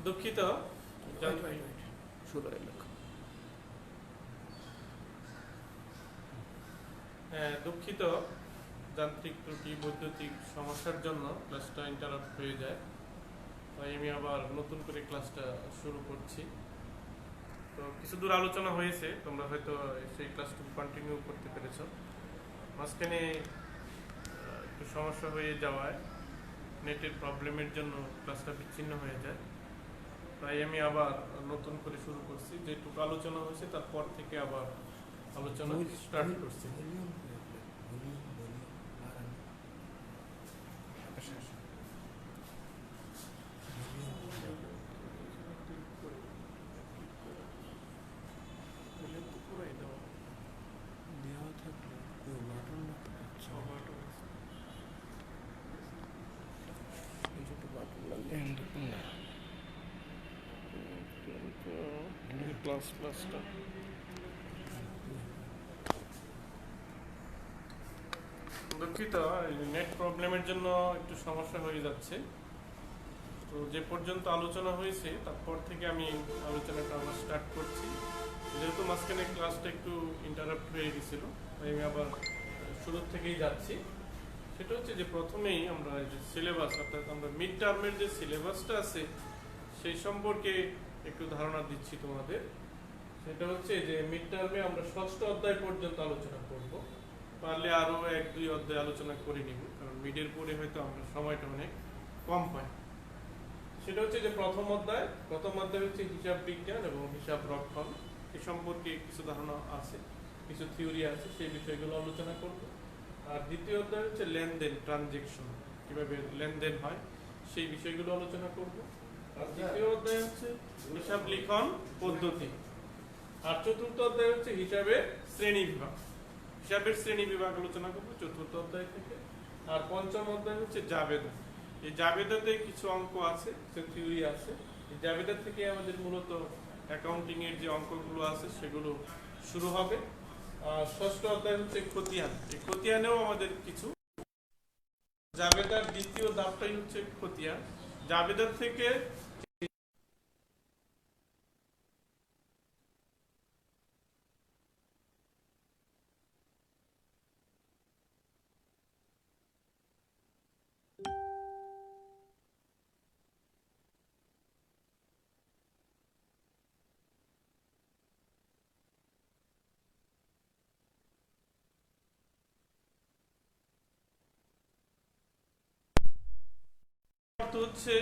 দুঃখিত দুঃখিত যান্ত্রিক ত্রুটি বৈদ্যুতিক সমস্যার জন্য ক্লাসটা ইন্টারাপ্ট হয়ে যায়, তাই আমি আবার নতুন করে ক্লাসটা শুরু করছি। তো কিছু দূর আলোচনা হয়েছে, তোমরা হয়তো সেই ক্লাসটুকু কন্টিনিউ করতে পেরেছো। মাঝখানে একটু সমস্যা হয়ে যাওয়ায় নেটের প্রবলেমের জন্য ক্লাসটা বিচ্ছিন্ন হয়ে যায়, তাই আমি আবার নতুন করে শুরু করছি। যেটুকু আলোচনা হয়েছে তারপর থেকে আবার আলোচনা স্টার্ট করছি। দুঃখিত, নেট প্রবলেমের জন্য একটু সমস্যা হয়ে যাচ্ছে। তো যে পর্যন্ত আলোচনা হয়েছে তারপর থেকে আমি আলোচনাটা আবার স্টার্ট করছি। যেহেতু মাঝখানে ক্লাসটা একটু ইন্টারাপ্ট হয়ে গেছিল, তাই আমি আবার শুরুর থেকেই যাচ্ছি। সেটা হচ্ছে যে প্রথমেই আমরা যে সিলেবাস, অর্থাৎ আমরা মিড টার্মের যে সিলেবাসটা আছে সেই সম্পর্কে একটু ধারণা দিচ্ছি তোমাদের। সেটা হচ্ছে যে মিড টার্মে আমরা 6ষ্ঠ অধ্যায় পর্যন্ত আলোচনা করব, পারলে আরো 1-2 অধ্যায় আলোচনা করে নিব, কারণ মিডের পরে হয়তো আমরা সময়টা অনেক কম পাই। সেটা হচ্ছে যে প্রথম অধ্যায় হচ্ছে হিসাব বিজ্ঞান এবং হিসাব রক্ষণ। এ সম্পর্কে কিছু ধারণা আছে, কিছু থিওরি আছে, সেই বিষয়গুলো আলোচনা করব। আর দ্বিতীয় অধ্যায় হচ্ছে লেনদেন, ট্রানজেকশন, কিভাবে লেনদেন হয় সেই বিষয়গুলো আলোচনা করব। আর তৃতীয় অধ্যায় হচ্ছে হিসাব লিখন পদ্ধতি। আর চতুর্থ অধ্যায় হচ্ছে হিসাবের শ্রেণী বিভাগ, হিসাবের শ্রেণী বিভাগ আলোচনা করবো চতুর্থ অধ্যায় থেকে। আর পঞ্চম অধ্যায় হচ্ছে জাবেদা। এই জাবেদাতে কিছু অঙ্ক আছে, কিছু থিওরি আছে। এই জাবেদা থেকে আমাদের মূলত অ্যাকাউন্টিং এর যে অঙ্কগুলো আছে সেগুলো শুরু হবে। আর ষষ্ঠ অধ্যায় হচ্ছে খতিয়ান। এই খতিয়ানেও আমাদের কিছু, জাবেদার দ্বিতীয় ধাপটাই হচ্ছে খতিয়ান। জাবেদার থেকে হচ্ছে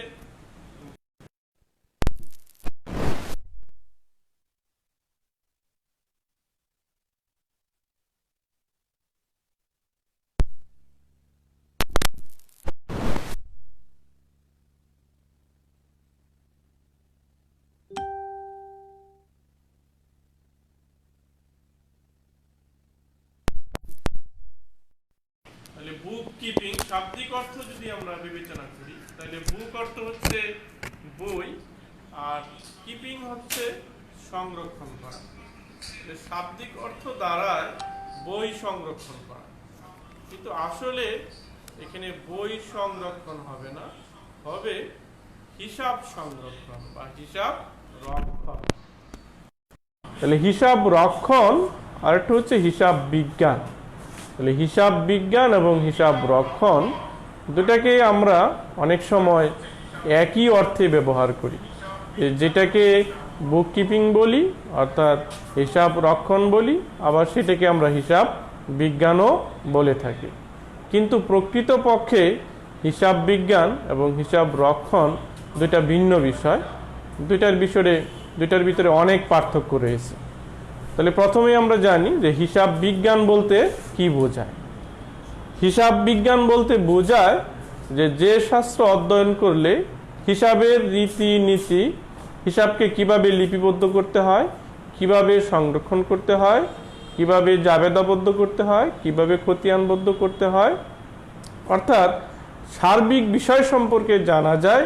বুক কিপিং। শাব্দিক অর্থ যদি আমরা বিবেচনা করি তাহলে বুক অর্থ হচ্ছে বই, আর কিপিং হচ্ছে সংরক্ষণ করা। শাব্দিক অর্থ দ্বারায় বই সংরক্ষণ করা, কিন্তু আসলে এখানে বই সংরক্ষণ হবে না, হবে হিসাব সংরক্ষণ বা হিসাব রক্ষণ। তাহলে হিসাব রক্ষণ আর একটা হচ্ছে হিসাব বিজ্ঞান। তাহলে হিসাব বিজ্ঞান এবং হিসাব রক্ষণ দুটাকে আমরা অনেক সময় একই অর্থে ব্যবহার করি। যেটাকে বুক কিপিং বলি অর্থাৎ হিসাব রক্ষণ বলি, আবার সেটাকে আমরা হিসাব বিজ্ঞানও বলে থাকি। কিন্তু প্রকৃতপক্ষে হিসাব বিজ্ঞান এবং হিসাব রক্ষণ দুটা ভিন্ন বিষয়। দুইটার ভিতরে অনেক পার্থক্য রয়েছে। তাহলে প্রথমেই আমরা জানি যে হিসাব বিজ্ঞান বলতে কি বোঝায়। হিসাব বিজ্ঞান বলতে বোঝায় যে শাস্ত্র অধ্যয়ন করলে হিসাবের রীতিনীতি, হিসাবকে কিভাবে লিপিবদ্ধ করতে হয়, কিভাবে সংরক্ষণ করতে হয়, কিভাবে জাবেদাবদ্ধ করতে হয়, কিভাবে খতিয়ানবদ্ধ করতে হয়, অর্থাৎ সার্বিক বিষয় সম্পর্কে জানা যায়,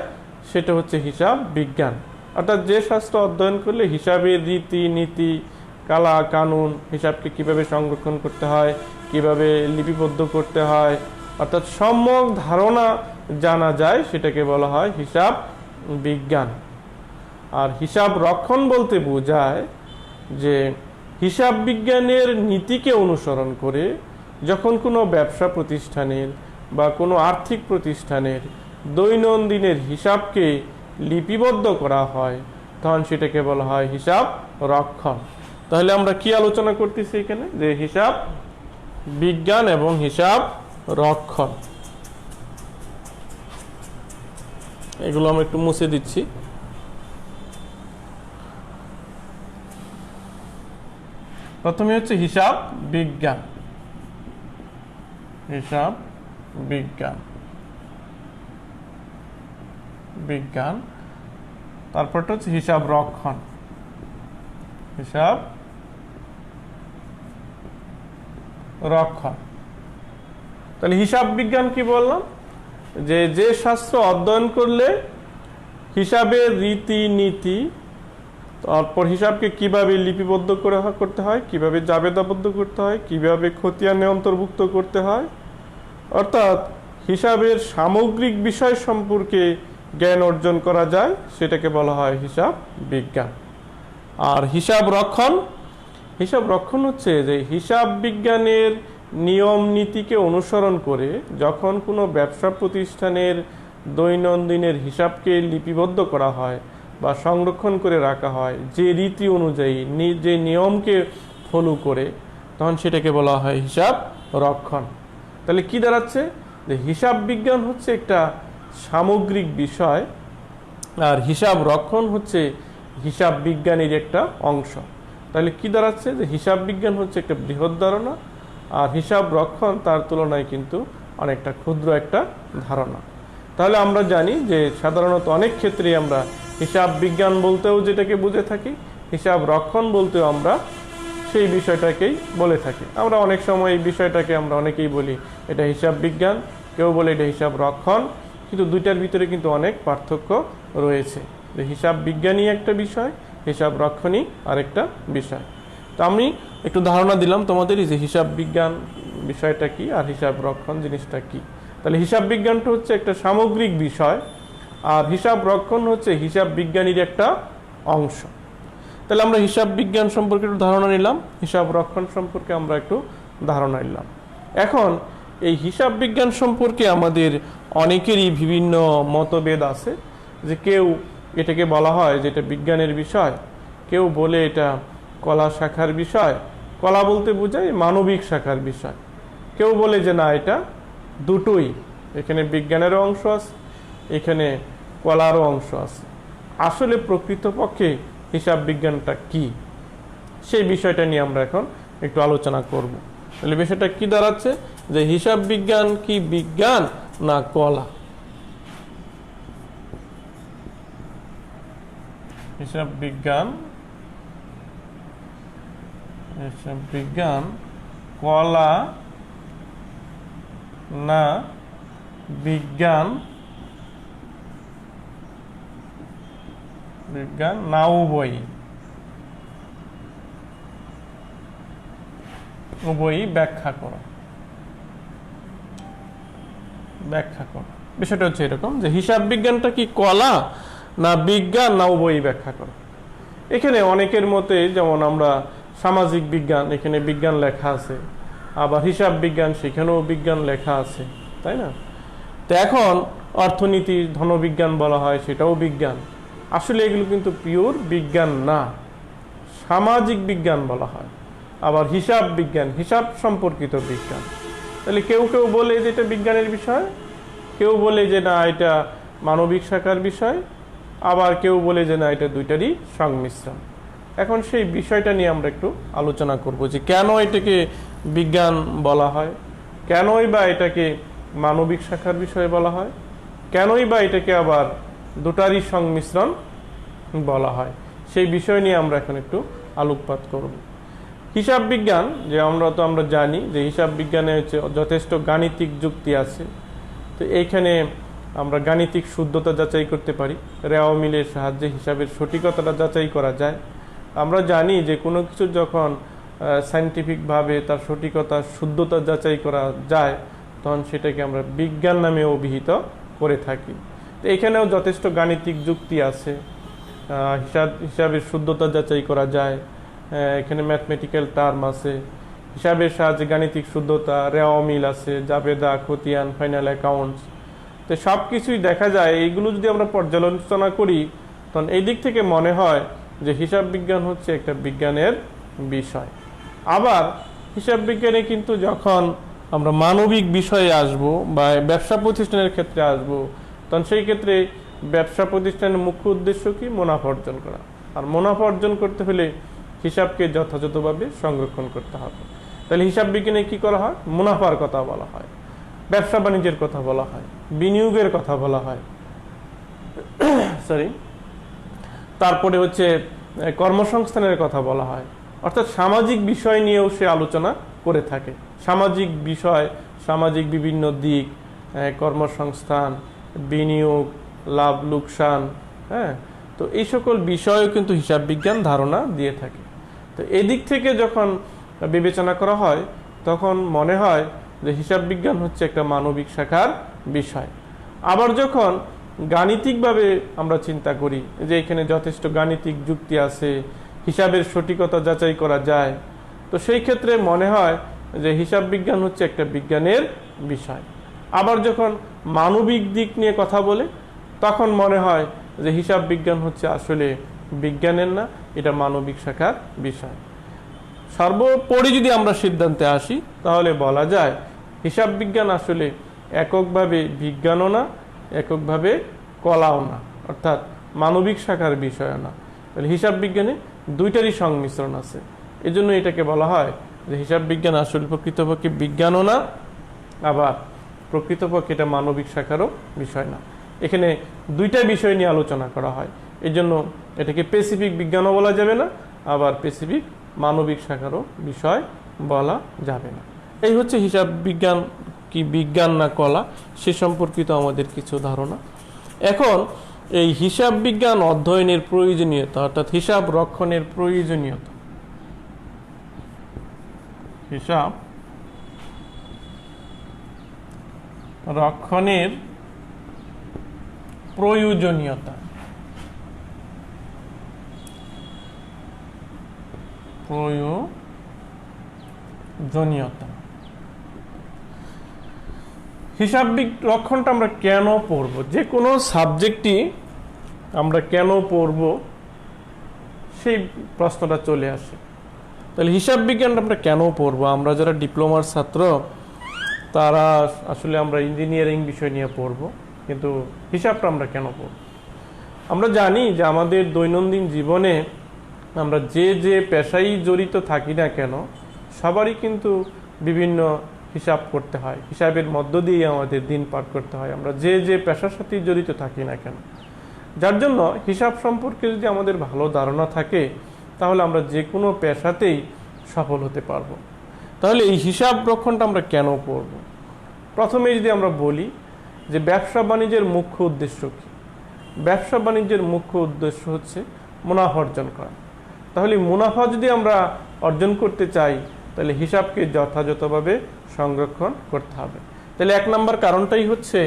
সেটা হচ্ছে হিসাব বিজ্ঞান। অর্থাৎ যে শাস্ত্র অধ্যয়ন করলে হিসাবের রীতিনীতি, কালা কানুন, হিসাবকে কিভাবে সংরক্ষণ করতে হয়, কিভাবে লিপিবদ্ধ করতে হয়, অর্থাৎ সম্যক ধারণা জানা যায়, সেটাকে বলা হয় হিসাব বিজ্ঞান। আর হিসাব রক্ষণ বলতে বোঝায় যে হিসাব বিজ্ঞানের নীতিকে অনুসরণ করে যখন কোনো ব্যবসা প্রতিষ্ঠানের বা কোনো আর্থিক প্রতিষ্ঠানের দৈনন্দিনের হিসাবকে লিপিবদ্ধ করা হয় তখন সেটাকে বলা হয় হিসাব রক্ষণ। তাহলে আমরা কি আলোচনা করতেছি এখানে, যে হিসাব বিজ্ঞান এবং হিসাব রক্ষণ। এগুলো আমরা একটু মুছে দিচ্ছি। প্রথমে হচ্ছে হিসাব বিজ্ঞান, হিসাব বিজ্ঞান বিজ্ঞান তারপরটা হচ্ছে হিসাব রক্ষণ, হিসাব রক্ষণ। তাহলে হিসাব বিজ্ঞান কি বললাম, যে শাস্ত্র অধ্যয়ন করলে হিসাবের রীতি নীতি, তারপর হিসাবকে কিভাবে লিপিবদ্ধ করতে হয়, কিভাবে জাবেদাবদ্ধ করতে হয়, কিভাবে খতিয়ানে অন্তর্ভুক্ত করতে হয়, অর্থাৎ হিসাবের সামগ্রিক বিষয় সম্পর্কে জ্ঞান অর্জন করা যায়, সেটাকে বলা হয় হিসাব বিজ্ঞান। আর হিসাব রক্ষণ, হিসাব রক্ষণ হচ্ছে যে হিসাব বিজ্ঞানের নিয়ম নীতিকে অনুসরণ করে যখন কোনো ব্যবসা প্রতিষ্ঠানের দৈনন্দিনের হিসাবকে লিপিবদ্ধ করা হয় বা সংরক্ষণ করে রাখা হয় যে রীতি অনুযায়ী, যে নিয়মকে ফলো করে, তখন সেটাকে বলা হয় হিসাব রক্ষণ। তাহলে কি দাঁড়াচ্ছে, যে হিসাব বিজ্ঞান হচ্ছে একটা সামগ্রিক বিষয় আর হিসাব রক্ষণ হচ্ছে হিসাব বিজ্ঞানের একটা অংশ। তাহলে কি দাঁড়াচ্ছে, যে হিসাব বিজ্ঞান হচ্ছে একটা বৃহৎ ধারণা আর হিসাব রক্ষণ তার তুলনায় কিন্তু অনেকটা ক্ষুদ্র একটা ধারণা। তাহলে আমরা জানি যে সাধারণত অনেক ক্ষেত্রে আমরা হিসাব বিজ্ঞান বলতেও যেটাকে বুঝে থাকি, হিসাব রক্ষণ বলতেও আমরা সেই বিষয়টাকেই বলে থাকি। আমরা অনেক সময় এই বিষয়টাকে আমরা অনেকেই বলি এটা হিসাব বিজ্ঞান, কেউ বলে এটা হিসাব রক্ষণ, কিন্তু দুইটার ভিতরে কিন্তু অনেক পার্থক্য রয়েছে। যে হিসাব বিজ্ঞানই একটা বিষয়, হিসাব রক্ষণই আরেকটা বিষয়। তো আমি একটু ধারণা দিলাম তোমাদের যে হিসাব বিজ্ঞান বিষয়টা কি আর হিসাব রক্ষণ জিনিসটা কি। তাহলে হিসাব বিজ্ঞানটা হচ্ছে একটা সামগ্রিক বিষয় আর হিসাব রক্ষণ হচ্ছে হিসাব বিজ্ঞানীর একটা অংশ। তাহলে আমরা হিসাব বিজ্ঞান সম্পর্কে একটু ধারণা নিলাম, হিসাব রক্ষণ সম্পর্কে আমরা একটু ধারণা নিলাম। এখন এই হিসাব বিজ্ঞান সম্পর্কে আমাদের অনেকেরই বিভিন্ন মতভেদ আছে, যে কেউ এটাকে বলা হয় যে এটা বিজ্ঞানের বিষয়, কেউ বলে এটা কলা শাখার বিষয়, কলা বলতে বোঝায় মানবিক শাখার বিষয়, কেউ বলে যে না এটা দুটোই, এখানে বিজ্ঞানেরও অংশ আছে এখানে কলারও অংশ আছে। আসলে প্রকৃতপক্ষে হিসাব বিজ্ঞানটা কি, সেই বিষয়টা নিয়ে আমরা এখন একটু আলোচনা করব। তাহলে বিষয়টা কি দাঁড়াচ্ছে, যে হিসাব বিজ্ঞান কি বিজ্ঞান না কলা? হিসাব বিজ্ঞান, হিসাব বিজ্ঞান কলা না বিজ্ঞান, বিজ্ঞান না উভয়ই, উভয়ই ব্যাখ্যা করো, ব্যাখ্যা করো। বিষয়টা হচ্ছে এরকম যে হিসাব বিজ্ঞানটা কি কলা না বিজ্ঞান না উভয়ই ব্যাখ্যা করো। এখানে অনেকের মতে, যেমন আমরা সামাজিক বিজ্ঞান, এখানে বিজ্ঞান লেখা আছে, আবার হিসাব বিজ্ঞান সেখানেও বিজ্ঞান লেখা আছে, তাই না? তো এখন অর্থনীতি ধনবিজ্ঞান বলা হয়, সেটাও বিজ্ঞান। আসলে এগুলো কিন্তু পিওর বিজ্ঞান না, সামাজিক বিজ্ঞান বলা হয়। আবার হিসাব বিজ্ঞান হিসাব সম্পর্কিত বিজ্ঞান। তাহলে কেউ কেউ বলে যে এটা বিজ্ঞানের বিষয়, কেউ বলে যে না এটা মানবিক শাখার বিষয়, আবার কেউ বলে যে না এটা দুইটারই সংমিশ্রণ। এখন সেই বিষয়টা নিয়ে আমরা একটু আলোচনা করব, যে কেন এটাকে বিজ্ঞান বলা হয়, কেনই বা এটাকে মানবিক শাখার বিষয় বলা হয়, কেনই বা এটাকে আবার দুটারই সংমিশ্রণ বলা হয়, সেই বিষয় নিয়ে আমরা এখন একটু আলোকপাত করব। হিসাব বিজ্ঞান, যে আমরা জানি যে হিসাব বিজ্ঞানে হচ্ছে যথেষ্ট গাণিতিক যুক্তি আছে। তো এইখানে আমরা গাণিতিক শুদ্ধতা যাচাই করতে পারি, রেওয়া মিলের সাহায্যে হিসাবের সঠিকতাটা যাচাই করা যায়। আমরা জানি যে কোনো কিছু যখন সায়েন্টিফিকভাবে তার সঠিকতা শুদ্ধতা যাচাই করা যায় তখন সেটাকে আমরা বিজ্ঞান নামে অভিহিত করে থাকি। তো এখানেও যথেষ্ট গাণিতিক যুক্তি আছে। হিসাবের শুদ্ধতা যাচাই করা যায়। এখানে ম্যাথমেটিক্যাল টার্ম আছে, হিসাবের সাহায্যে গাণিতিক শুদ্ধতা, রেওয়া মিল আছে, জাবেদা, খতিয়ান, ফাইনাল অ্যাকাউন্টস। তো সব কিছুই দেখা যায়। এইগুলো যদি আমরা পর্যালোচনা করি তখন এই দিক থেকে মনে হয় যে হিসাব বিজ্ঞান হচ্ছে একটা বিজ্ঞানের বিষয়। আবার হিসাব বিজ্ঞানে কিন্তু যখন আমরা মানবিক বিষয়ে আসব বা ব্যবসা প্রতিষ্ঠানের ক্ষেত্রে আসব, তখন সেই ক্ষেত্রে ব্যবসা প্রতিষ্ঠানের মুখ্য উদ্দেশ্য কি? মুনাফা অর্জন করা। আর মুনাফা অর্জন করতে হলে হিসাবকে যথাযথভাবে সংরক্ষণ করতে হবে। তাহলে হিসাব বিজ্ঞানে কি করা হয়? মুনাফার কথা বলা হয়, ব্যবসা বাণিজ্যের কথা বলা হয়, বিনিয়োগের কথা বলা হয়, সরি, তারপরে হচ্ছে কর্মসংস্থানের কথা বলা হয়। অর্থাৎ সামাজিক বিষয় নিয়েও সে আলোচনা করে থাকে। সামাজিক বিষয়, সামাজিক বিভিন্ন দিক, কর্মসংস্থান, বিনিয়োগ, লাভ লোকসান, হ্যাঁ, তো এই সকল বিষয়ও কিন্তু হিসাব বিজ্ঞান ধারণা দিয়ে থাকে। তো এদিক থেকে যখন বিবেচনা করা হয় তখন মনে হয় যে হিসাব বিজ্ঞান হচ্ছে একটা মানবিক শাখার বিষয়। আবার যখন গাণিতিকভাবে আমরা চিন্তা করি যে এখানে যথেষ্ট গাণিতিক যুক্তি আছে, হিসাবের সঠিকতা যাচাই করা যায়, তো সেই ক্ষেত্রে মনে হয় যে হিসাব বিজ্ঞান হচ্ছে একটা বিজ্ঞানের বিষয়। আবার যখন মানবিক দিক নিয়ে কথা বলে তখন মনে হয় যে হিসাব বিজ্ঞান হচ্ছে আসলে বিজ্ঞানের না, এটা মানবিক শাখার বিষয়। সর্বোপরি যদি আমরা সিদ্ধান্তে আসি তাহলে বলা যায় হিসাব বিজ্ঞান আসলে এককভাবে বিজ্ঞানও না, এককভাবে কলাও না, অর্থাৎ মানবিক শাখার বিষয় না। তাহলে হিসাব বিজ্ঞানে দুইটারই সংমিশ্রণ আছে। এজন্য এটাকে বলা হয় যে হিসাব বিজ্ঞান আসলে প্রকৃতপক্ষে বিজ্ঞানও না, আবার প্রকৃতপক্ষে এটা মানবিক শাখারও বিষয় না। এখানে দুইটা বিষয় নিয়ে আলোচনা করা হয়, এই জন্য এটাকে স্পেসিফিক বিজ্ঞানও বলা যাবে না, আবার স্পেসিফিক মানবিক শাখারও বিষয় বলা যাবে না। এই হচ্ছে হিসাব বিজ্ঞান কি বিজ্ঞান না কলা সে সম্পর্কিত আমাদের কিছু ধারণা। এখন এই হিসাব বিজ্ঞান অধ্যয়নের প্রয়োজনীয়তা, অর্থাৎ হিসাব রক্ষণের প্রয়োজনীয়তা, হিসাব রক্ষণের প্রয়োজনীয়তা, হিসাব রক্ষণটা আমরা কেন পড়ব, যে কোনো সাবজেক্টই আমরা কেন পড়ব সেই প্রশ্নটা চলে আসে। তাহলে হিসাব বিজ্ঞানটা আমরা কেন পড়ব? আমরা যারা ডিপ্লোমার ছাত্র তারা আসলে আমরা ইঞ্জিনিয়ারিং বিষয় নিয়ে পড়ব, কিন্তু হিসাবটা আমরা কেন পড়ব? আমরা জানি যে আমাদের দৈনন্দিন জীবনে আমরা যে যে পেশায় জড়িত থাকি না কেন সবারই কিন্তু বিভিন্ন হিসাব করতে হয়, হিসাবের মধ্য দিয়ে আমাদের দিন পার করতে হয়, আমরা যে যে পেশার সাথে জড়িত থাকি না কেন। যার জন্য হিসাব সম্পর্কে যদি আমাদের ভালো ধারণা থাকে তাহলে আমরা যে কোনো পেশাতেই সফল হতে পারবো। তাহলে এই হিসাব রক্ষণটা আমরা কেন পড়ব? প্রথমে যদি আমরা বলি যে ব্যবসা বাণিজ্যের মুখ্য উদ্দেশ্য কি? ব্যবসা বাণিজ্যের মুখ্য উদ্দেশ্য হচ্ছে মুনাফা অর্জন করা। তাহলে মুনাফা যদি আমরা অর্জন করতে চাই তাহলে হিসাবকে যথাযথভাবে সংরক্ষণ করতে হবে। তাহলে এক নম্বর কারণটাই হচ্ছে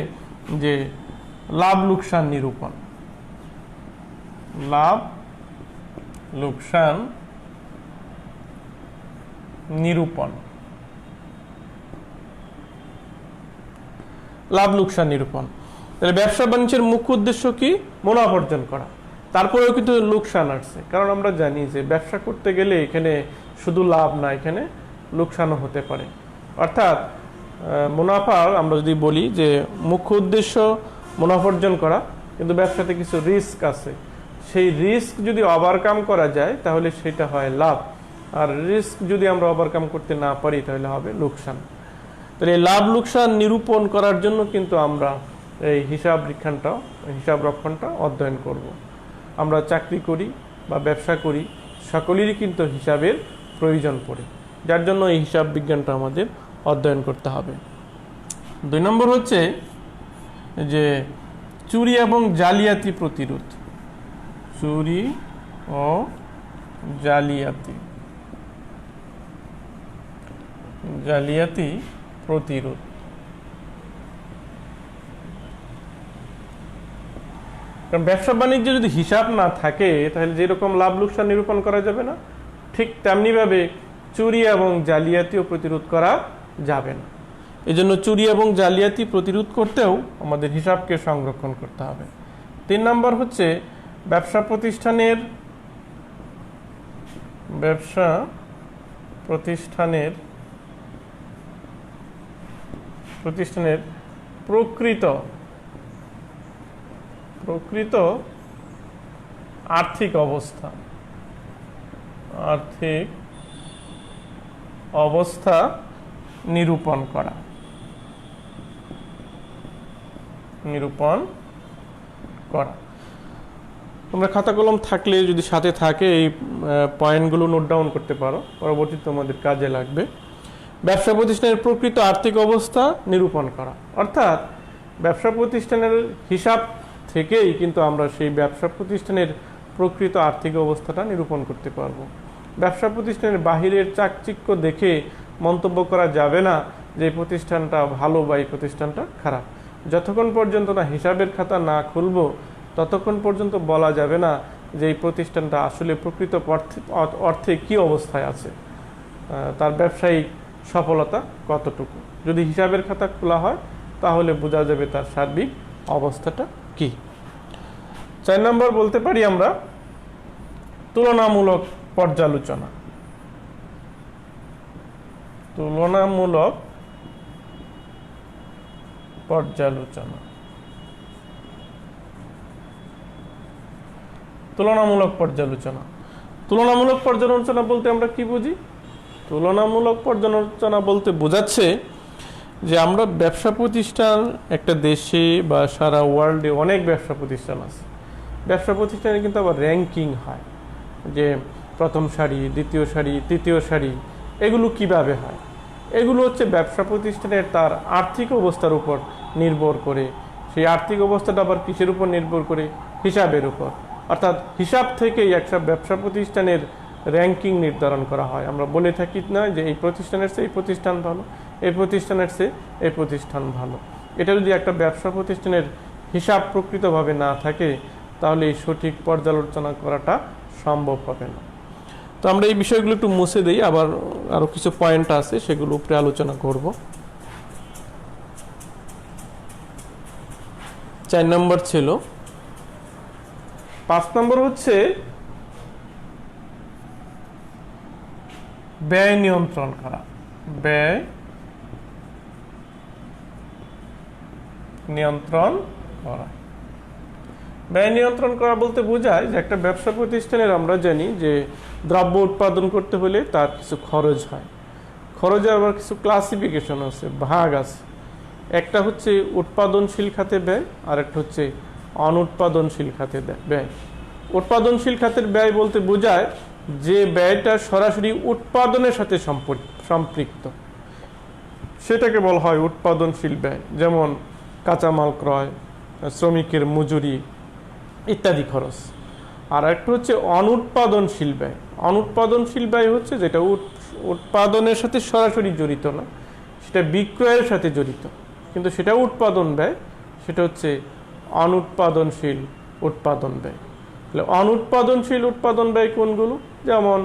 যে লাভ লোকসান নিরূপণ। লাভ লোকসান নিরূপণ, লাভ লোকসান নিরূপণ। তাহলে ব্যবসা বাণিজ্যের মুখ্য উদ্দেশ্য কি? মুনাফা অর্জন করা। তারপরেও কিন্তু লোকসান আসছে, কারণ আমরা জানি যে ব্যবসা করতে গেলে এখানে শুধু লাভ না, এখানে লোকসানও হতে পারে। অর্থাৎ মুনাফার আমরা যদি বলি যে মুখ্য উদ্দেশ্য মুনাফা অর্জন করা, কিন্তু ব্যবসাতে কিছু রিস্ক আছে, সেই রিস্ক যদি ওভারকাম করা যায় তাহলে সেটা হয় লাভ, আর রিস্ক যদি আমরা ওভারকাম করতে না পারি তাহলে হবে লোকসান। তাহলে এই লাভ লোকসান নিরূপণ করার জন্য কিন্তু আমরা এই হিসাব রক্ষণটা অধ্যয়ন করব। আমরা চাকরি করি বা ব্যবসা করি, সকলেরই কিন্তু হিসাবের প্রয়োজন পড়ে, যার জন্য এই হিসাব বিজ্ঞানটা আমাদের অধ্যয়ন করতে হবে। 2 নম্বর হচ্ছে যে চুরি এবং জালিয়াতি প্রতিরোধ। চুরি ও জালিয়াতি প্রতিরোধ। কারণ ব্যবসা বাণিজ্যে যদি হিসাব না থাকে তাহলে যেরকম লাভ লোকসান নিরূপণ করা যাবে না, ঠিক তেমনিভাবে চুরি এবং জালিয়াতিও প্রতিরোধ করা যাবে না। এই জন্য চুরি এবং জালিয়াতি প্রতিরোধ করতেও আমাদের হিসাবকে সংরক্ষণ করতে হবে। 3 নম্বর হচ্ছে ব্যবসা প্রতিষ্ঠানের প্রকৃত আর্থিক অবস্থা নিরূপণ করা। তোমরা খাতা কলম থাকলে যদি সাথে থাকে এই পয়েন্টগুলো নোট ডাউন করতে পারো, পরবর্তীতে তোমাদের কাজে লাগবে। ব্যবসা প্রতিষ্ঠানের প্রকৃত আর্থিক অবস্থা নিরূপণ করা, অর্থাৎ ব্যবসা প্রতিষ্ঠানের হিসাব থেকেই কিন্তু আমরা সেই ব্যবসা প্রতিষ্ঠানের প্রকৃত আর্থিক অবস্থাটা নিরূপণ করতে পারবো। ব্যবসা প্রতিষ্ঠানের বাহিরের চাকচিক্য দেখে মন্তব্য করা যাবে না যে এই প্রতিষ্ঠানটা ভালো বা এই প্রতিষ্ঠানটা খারাপ। যতক্ষণ পর্যন্ত না হিসাবের খাতা না খুলবো ততক্ষণ পর্যন্ত বলা যাবে না যে এই প্রতিষ্ঠানটা আসলে প্রকৃত অর্থে কি অবস্থায় আছে, তার ব্যবসায়িক সফলতা কতটুকু। যদি হিসাবের খাতা খোলা হয় তাহলে বোঝা যাবে তার সার্বিক অবস্থাটা কি। 4 নম্বর বলতে পারি আমরা তুলনামূলক পর্যালোচনা। তুলনামূলক পর্যালোচনা বলতে আমরা কি বুঝি? তুলনামূলক পর্যালোচনা বলতে বোঝাচ্ছে যে আমরা ব্যবসা প্রতিষ্ঠান, একটা দেশে বা সারা ওয়ার্ল্ডে অনেক ব্যবসা প্রতিষ্ঠান আছে। ব্যবসা প্রতিষ্ঠানে কিন্তু আবার র্যাঙ্কিং হয়, যে প্রথম সারি, দ্বিতীয় সারি, তৃতীয় সারি, এগুলো কিভাবে হয়? এগুলো হচ্ছে ব্যবসা প্রতিষ্ঠানের তার আর্থিক অবস্থার উপর নির্ভর করে। সেই আর্থিক অবস্থাটা আবার কিসের উপর নির্ভর করে? হিসাবের উপর। অর্থাৎ হিসাব থেকেই একটা ব্যবসা প্রতিষ্ঠানের র্যাঙ্কিং নির্ধারণ করা হয়। আমরা বলে থাকি না যে এই প্রতিষ্ঠানের চেয়ে এই প্রতিষ্ঠান ভালো, এই প্রতিষ্ঠানের চেয়ে এই প্রতিষ্ঠান ভালো। এটা যদি একটা ব্যবসা প্রতিষ্ঠানের হিসাব প্রকৃতভাবে না থাকে তাহলে এই সঠিক পর্যালোচনা করাটা সম্ভব হবে না। তো আমরা এই বিষয়গুলো একটু মুছে দিই, আবার আরো কিছু পয়েন্ট আছে সেগুলো উপরে আলোচনা করব। 4 নম্বর ছিল। 5 নম্বর হচ্ছে ব্যয় নিয়ন্ত্রণ করা। ব্যয় নিয়ন্ত্রণ করা বলতে বোঝায় যে একটা ব্যবসা প্রতিষ্ঠানের আমরা জানি যে দ্রব্য উৎপাদন করতে হলে তার কিছু খরচ হয়। খরচের আবার কিছু ক্লাসিফিকেশন আছে, ভাগ আছে। একটা হচ্ছে উৎপাদনশীল খাতে ব্যয়, আর একটা হচ্ছে অনুৎপাদনশীল খাতে ব্যয়। উৎপাদনশীল খাতের ব্যয় বলতে বোঝায় যে ব্যয়টা সরাসরি উৎপাদনের সাথে সম্পৃক্ত, সেটাকে বলা হয় উৎপাদনশীল ব্যয়। যেমন কাঁচামাল ক্রয়, শ্রমিকের মজুরি ইত্যাদি খরচ। আর একটা হচ্ছে অনুৎপাদনশীল ব্যয়। অনুৎপাদনশীল ব্যয় হচ্ছে যেটা উৎপাদনের সাথে সরাসরি জড়িত না, সেটা বিক্রয়ের সাথে জড়িত, কিন্তু সেটা উৎপাদন ব্যয়, সেটা হচ্ছে অনুৎপাদনশীল উৎপাদন ব্যয়। তাহলে অনুৎপাদনশীল উৎপাদন ব্যয় কোনগুলো? যেমন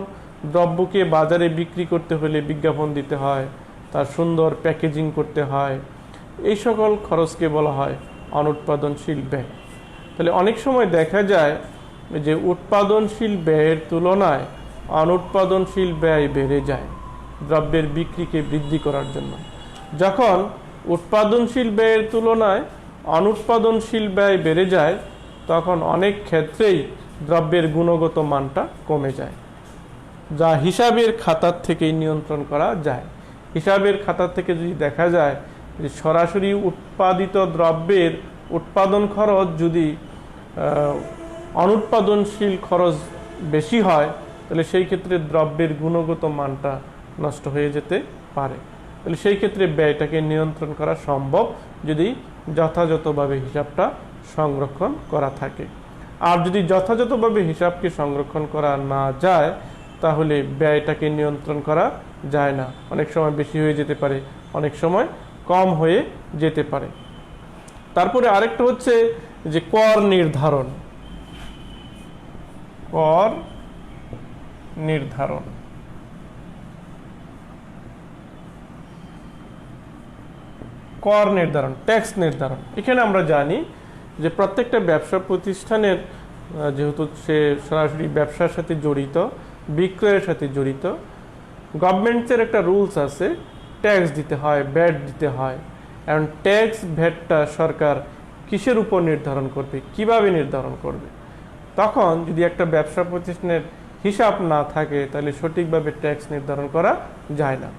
দ্রব্যকে বাজারে বিক্রি করতে হলে বিজ্ঞাপন দিতে হয়, তার সুন্দর প্যাকেজিং করতে হয়, এই সকল খরচকে বলা হয় অনুৎপাদনশীল ব্যয়। তাহলে অনেক সময় দেখা যায় যে উৎপাদনশীল ব্যয়ের তুলনায় অনুৎপাদনশীল ব্যয় বেড়ে যায় দ্রব্যের বিক্রিকে বৃদ্ধি করার জন্য। যখন উৎপাদনশীল ব্যয়ের তুলনায় অনুৎপাদনশীল ব্যয় বেড়ে যায় তখন অনেক ক্ষেত্রেই দ্রব্যের গুণগত মানটা কমে যায়, যা হিসাবের খাতার থেকেই নিয়ন্ত্রণ করা যায়। হিসাবের খাতা থেকে যদি দেখা যায় যে সরাসরি উৎপাদিত দ্রব্যের উৎপাদন খরচ যদি অনুৎপাদনশীল খরচ বেশি হয় তাহলে সেই ক্ষেত্রে দ্রব্যের গুণগত মানটা নষ্ট হয়ে যেতে পারে। তাহলে সেই ক্ষেত্রে ব্যয়টাকে নিয়ন্ত্রণ করা সম্ভব যদি যথাযথভাবে হিসাবটা সংরক্ষণ করা থাকে। আর যদি যথাযথভাবে হিসাবকে সংরক্ষণ করা না যায় তাহলে ব্যয়টাকে নিয়ন্ত্রণ করা যায় না। অনেক সময় বেশি হয়ে যেতে পারে, অনেক সময় কম হয়ে যেতে পারে। তারপরে আরেকটা হচ্ছে যে কর নির্ধারণ, কর নির্ধারণ। কর নির্ধারণ, ট্যাক্স নির্ধারণ। এখানে আমরা জানি যে প্রত্যেকটা ব্যবসা প্রতিষ্ঠানের যেহেতু সে সরাসরি ব্যবসার সাথে জড়িত, বিক্রয়ের সাথে জড়িত, গভর্নমেন্টের একটা রুলস আছে, ট্যাক্স দিতে হয়, ভ্যাট দিতে হয়। এবং ট্যাক্স ভ্যাটটা সরকার কিসের উপর নির্ধারণ করবে, কিভাবে নির্ধারণ করবে? তখন যদি একটা ব্যবসা প্রতিষ্ঠানের হিসাব না থাকে তাহলে সঠিকভাবে ট্যাক্স নির্ধারণ করা যায় না।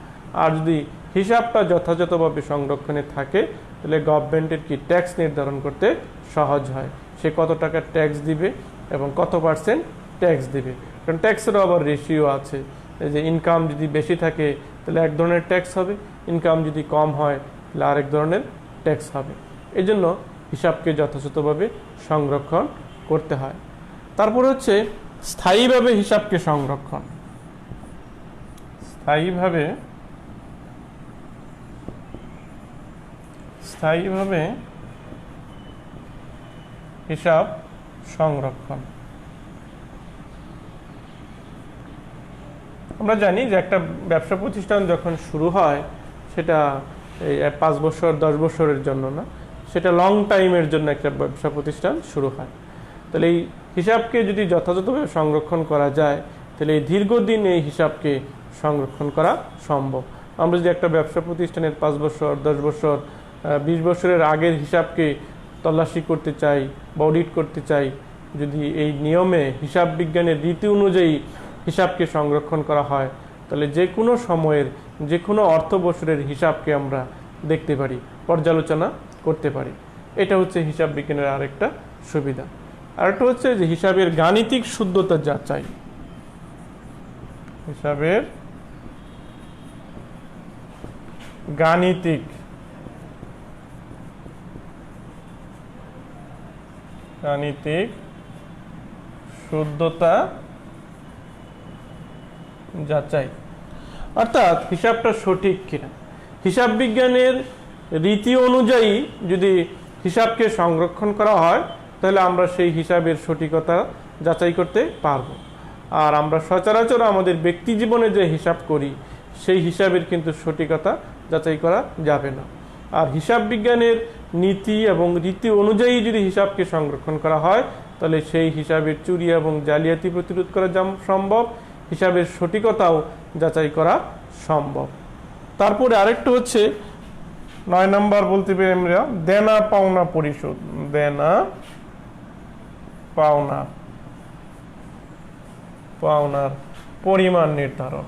আর যদি হিসাবটা যথাযথভাবে সংরক্ষণে থাকে তাহলে গভর্নমেন্টের কি ট্যাক্স নির্ধারণ করতে সহজ হয়, সে কত টাকা ট্যাক্স দিবে এবং কত পার্সেন্ট ট্যাক্স দিবে। কারণ ট্যাক্সেরও আবার রেশিও আছে, যে ইনকাম যদি বেশি থাকে তাহলে এক ধরনের ট্যাক্স হবে, ইনকাম যদি কম হয় তাহলে আরেক ধরনের ট্যাক্স হবে। এই জন্য হিসাবকে যথাযথভাবে সংরক্ষণ করতে হয়। তারপর হচ্ছে স্থায়ীভাবে হিসাবকে সংরক্ষণ। স্থায়ীভাবে হিসাব সংরক্ষণ। আমরা জানি যে একটা ব্যবসা প্রতিষ্ঠান যখন শুরু হয় সেটা এই 5 বছর 10 বছরের জন্য না, সেটা লং টাইমের জন্য একটা ব্যবসা প্রতিষ্ঠান শুরু হয়। তাহলে এই হিসাবকে যদি যথাযথভাবে সংরক্ষণ করা যায় তাহলে এই দীর্ঘদিন এই হিসাবকে সংরক্ষণ করা সম্ভব। আমরা যদি একটা ব্যবসা প্রতিষ্ঠানের 5 বছর 10 বছর 20 বছরের আগের হিসাবকে তল্লাশি করতে চাই বা অডিট করতে চাই, যদি এই নিয়মে হিসাব বিজ্ঞানের রীতি অনুযায়ী হিসাবকে সংরক্ষণ করা হয় তাহলে যে কোনো সময়ের যে কোনো অর্থ বছরের হিসাবকে আমরা দেখতে পারি, পর্যালোচনা করতে পারি। এটা হচ্ছে হিসাব বিজ্ঞানের আরেকটা সুবিধা। আরেকটা হচ্ছে যে হিসাবের গাণিতিক শুদ্ধতা যাচাই। হিসাবের গাণিতিক শুদ্ধতা যাচাই, অর্থাৎ হিসাবটা সঠিক কিনা। হিসাব বিজ্ঞানের রীতি অনুযায়ী যদি হিসাবকে সংরক্ষণ করা হয় তাহলে আমরা সেই হিসাবের সঠিকতা যাচাই করতে পারবো। আর আমরা সচরাচর আমাদের ব্যক্তি জীবনে যে হিসাব করি সেই হিসাবের কিন্তু সঠিকতা যাচাই করা যাবে না। আর হিসাব বিজ্ঞানের নীতি এবং রীতি অনুযায়ী যদি হিসাবকে সংরক্ষণ করা হয় তাহলে সেই হিসাবের চুরি এবং জালিয়াতি প্রতিরোধ করা সম্ভব, হিসাবের সঠিকতাও যাচাই করা সম্ভব। তারপরে আরেকটা হচ্ছে 9 নম্বর বলতে পারি আমরা দেনা পাওনা পরিশোধ। দেনা পাওনার পরিমাণ নির্ধারণ।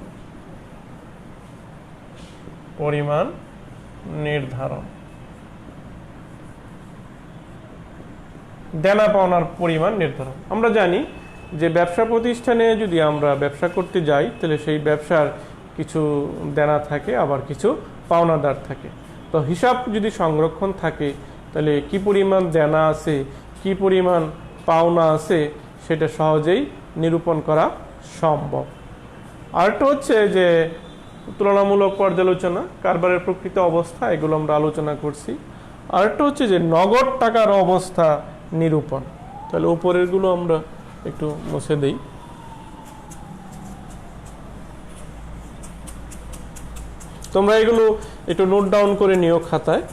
দেনা পাওনার পরিমাণ নির্ধারণ। আমরা জানি যে ব্যবসা প্রতিষ্ঠানে যদি আমরা ব্যবসা করতে যাই তাহলে সেই ব্যবসার কিছু দেনা থাকে, আবার কিছু পাওনাদার থাকে। তো হিসাব যদি সংরক্ষণ থাকে তাহলে কি পরিমাণ দেনা আছে, কি পরিমাণ পাওনা আছে সেটা সহজেই নিরূপণ করা সম্ভব। আরেকটা হচ্ছে যে তুলনামূলক পর্যালোচনা, কারবারের প্রকৃত অবস্থা, এগুলো আমরা আলোচনা করছি। আরেকটা হচ্ছে যে নগদ টাকার অবস্থা নিরূপণ। তাহলে উপরেরগুলো আমরা একটু মুছে দেই। তোমরা এগুলো একটু নোট ডাউন করে নিও খাতায়।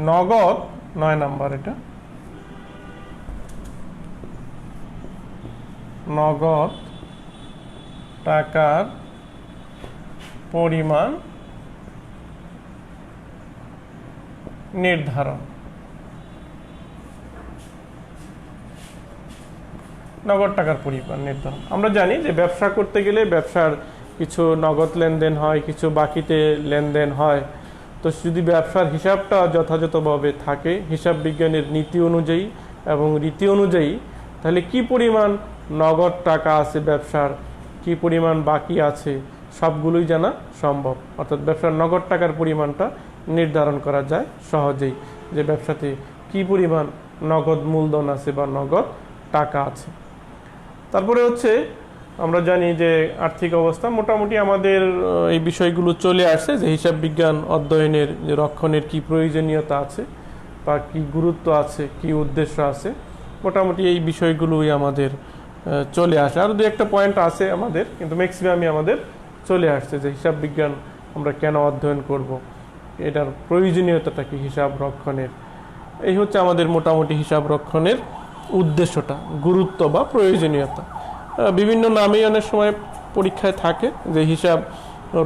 নগদ 9 নাম্বার, এটা নগদ টাকার পরিমাণ নির্ধারণ। নগদ টাকার পরিমাণ নির্ধারণ। আমরা জানি যে ব্যবসা করতে গেলে ব্যবসার কিছু নগদ লেনদেন হয়, কিছু বাকিতে লেনদেন হয়। তো যদি ব্যবসার হিসাবটা যথাযথভাবে থাকে হিসাব বিজ্ঞানের নীতি অনুযায়ী এবং রীতি অনুযায়ী, তাহলে কি পরিমাণ নগদ টাকা আছে ব্যবসার, কি পরিমাণ বাকি আছে, সবগুলোই জানা সম্ভব। অর্থাৎ ব্যবসার নগদ টাকার পরিমাণটা নির্ধারণ করা যায় সহজেই, যে ব্যবসাতে কি পরিমাণ নগদ মূলধন আছে বা নগদ টাকা আছে। তারপরে হচ্ছে আমরা জানি যে আর্থিক অবস্থা মোটামুটি আমাদের এই বিষয়গুলো চলে আসছে, যে হিসাব বিজ্ঞান অধ্যয়নের যে রক্ষণের কি প্রয়োজনীয়তা আছে বা কি গুরুত্ব আছে, কি উদ্দেশ্য আছে, মোটামুটি এই বিষয়গুলোই আমাদের চলে আসে। আর দু একটা পয়েন্ট আছে আমাদের, কিন্তু ম্যাক্সিমামই আমাদের চলে আসছে যে হিসাব বিজ্ঞান আমরা কেন অধ্যয়ন করব, এটার প্রয়োজনীয়তাটা কি হিসাব রক্ষণের। এই হচ্ছে আমাদের মোটামুটি হিসাব রক্ষণের উদ্দেশ্যটা, গুরুত্ব বা প্রয়োজনীয়তা। বিভিন্ন নামেই অনেক সময় পরীক্ষায় থাকে, যে হিসাব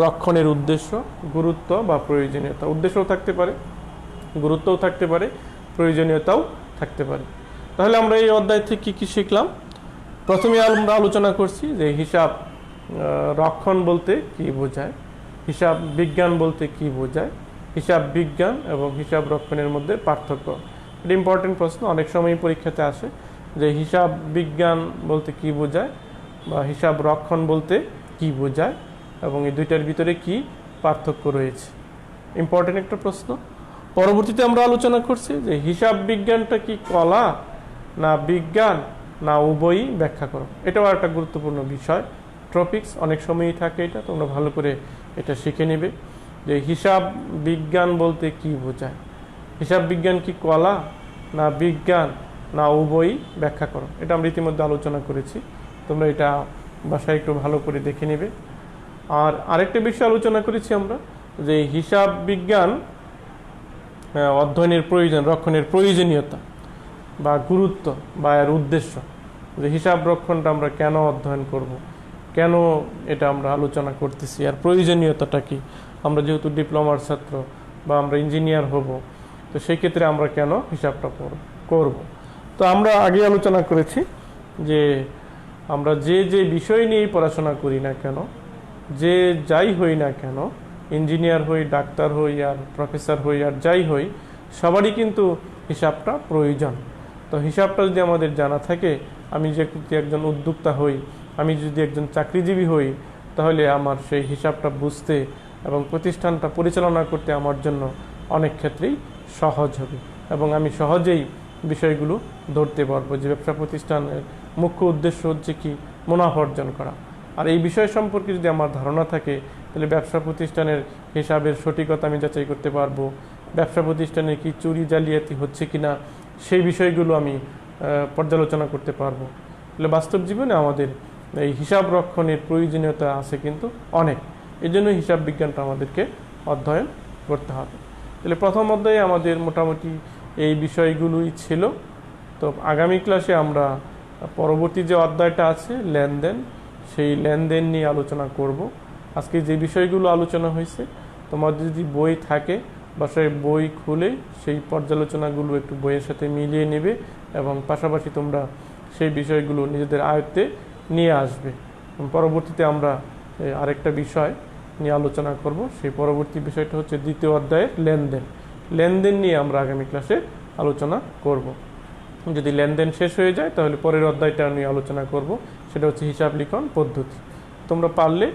রক্ষণের উদ্দেশ্য, গুরুত্ব বা প্রয়োজনীয়তা। উদ্দেশ্যও থাকতে পারে, গুরুত্বও থাকতে পারে, প্রয়োজনীয়তাও থাকতে পারে। তাহলে আমরা এই অধ্যায় থেকে কী শিখলাম? প্রথমে আমরা আলোচনা করছি যে হিসাব রক্ষণ বলতে কি বোঝায়, হিসাব বিজ্ঞান বলতে কি বোঝায়, হিসাব বিজ্ঞান এবং হিসাব রক্ষণের মধ্যে পার্থক্য। এটা ইম্পর্টেন্ট প্রশ্ন, অনেক সময় পরীক্ষাতে আসে যে হিসাব বিজ্ঞান বলতে কি বোঝায় বা হিসাব রক্ষণ বলতে কি বোঝায় এবং এই দুইটার ভিতরে কি পার্থক্য রয়েছে। ইম্পর্টেন্ট একটা প্রশ্ন। পরবর্তীতে আমরা আলোচনা করছি যে হিসাব বিজ্ঞানটা কি কলা না বিজ্ঞান না উভয়ই, ব্যাখ্যা করো। এটাও একটা গুরুত্বপূর্ণ বিষয়, টপিকস, অনেক সময়ই থাকে এটা, তোমরা ভালো করে এটা শিখে নেবে যে হিসাব বিজ্ঞান বলতে কি বোঝায়, হিসাব বিজ্ঞান কি কলা না বিজ্ঞান না উভয়ই, ব্যাখ্যা করো। এটা আমরা ইতিমধ্যে আলোচনা করেছি, তোমরা এটা বাসায় একটু ভালো করে দেখে নেবে। আর আরেকটা বিষয় আলোচনা করেছি আমরা, যে হিসাব বিজ্ঞান অধ্যয়নের প্রয়োজন, রক্ষণের প্রয়োজনীয়তা বা গুরুত্ব বা এর উদ্দেশ্য, যে হিসাব রক্ষণটা আমরা কেন অধ্যয়ন করব, কেন এটা আমরা আলোচনা করতেছি, আর প্রয়োজনীয়তাটা কি। আমরা যেহেতু ডিপ্লোমার ছাত্র বা আমরা ইঞ্জিনিয়ার হব, তো সেই ক্ষেত্রে আমরা কেন হিসাবটা করব। তো আমরা আগে আলোচনা করেছি যে আমরা যে যে বিষয় নিয়েই পড়াশোনা করি না কেন, যে যাই হই না কেন, ইঞ্জিনিয়ার হই, ডাক্তার হই, আর প্রফেসর হই, আর যাই হই, সবারই কিন্তু হিসাবটা প্রয়োজন। তো হিসাবটা যদি আমাদের জানা থাকে, আমি যদি একজন উদ্যোক্তা হই, আমি যদি একজন চাকরিজীবী হই, তাহলে আমার সেই হিসাবটা বুঝতে এবং প্রতিষ্ঠানটা পরিচালনা করতে আমার জন্য অনেক ক্ষেত্রেই সহজ হবে এবং আমি সহজেই বিষয়গুলো ধরতে পারবো যে ব্যবসা প্রতিষ্ঠানের মুখ্য উদ্দেশ্য হচ্ছে কি, মুনাফা অর্জন করা। আর এই বিষয় সম্পর্কে যদি আমার ধারণা থাকে, তাহলে ব্যবসা প্রতিষ্ঠানের হিসাবের সঠিকতা আমি যাচাই করতে পারবো, ব্যবসা প্রতিষ্ঠানে কি চুরি জালিয়াতি হচ্ছে কিনা সেই বিষয়গুলো আমি পর্যালোচনা করতে পারবো। তাহলে বাস্তব জীবনে আমাদের এই হিসাব রক্ষণের প্রয়োজনীয়তা আছে কিন্তু অনেক, এই জন্য হিসাব বিজ্ঞানটা আমাদেরকে অধ্যয়ন করতে হবে। তাহলে প্রথম অধ্যায়ে আমাদের মোটামুটি এই বিষয়গুলোই ছিল। তো আগামী ক্লাসে আমরা পরবর্তী যে অধ্যায়টা আছে লেনদেন, সেই লেনদেন নিয়ে আলোচনা করব। আজকে যে বিষয়গুলো আলোচনা হয়েছে, তোমাদের যদি বই থাকে বাসায় বই খুলে সেই পর্যালোচনাগুলো একটু বইয়ের সাথে মিলিয়ে নেবে এবং পাশাপাশি তোমরা সেই বিষয়গুলো নিজেদের আয়ত্তে নিয়ে আসবে। পরবর্তীতে আমরা আরেকটা বিষয় নিয়ে আলোচনা করব, সেই পরবর্তী বিষয়টা হচ্ছে দ্বিতীয় অধ্যায়ের লেনদেন। লেনদেন নিয়ে আমরা আগামী ক্লাসে আলোচনা করব। যদি লেনদেন শেষ হয়ে যায় তাহলে পরের অধ্যায়টা নিয়ে আলোচনা করব, সেটা হচ্ছে হিসাব লিখন পদ্ধতি। তোমরা পারলে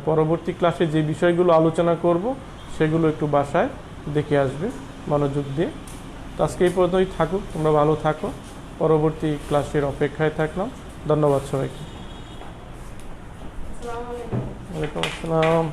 পরবর্তী ক্লাসে যে বিষয়গুলো আলোচনা করব সেগুলো একটু বাসায় দেখে আসবে মনোযোগ দিয়ে। তো আজকে এই পর্যন্তই থাকুক, তোমরা ভালো থাকো, পরবর্তী ক্লাসের অপেক্ষায় থাকলাম। ধন্যবাদ সবাইকে। ওয়ালাইকুম আসসালাম।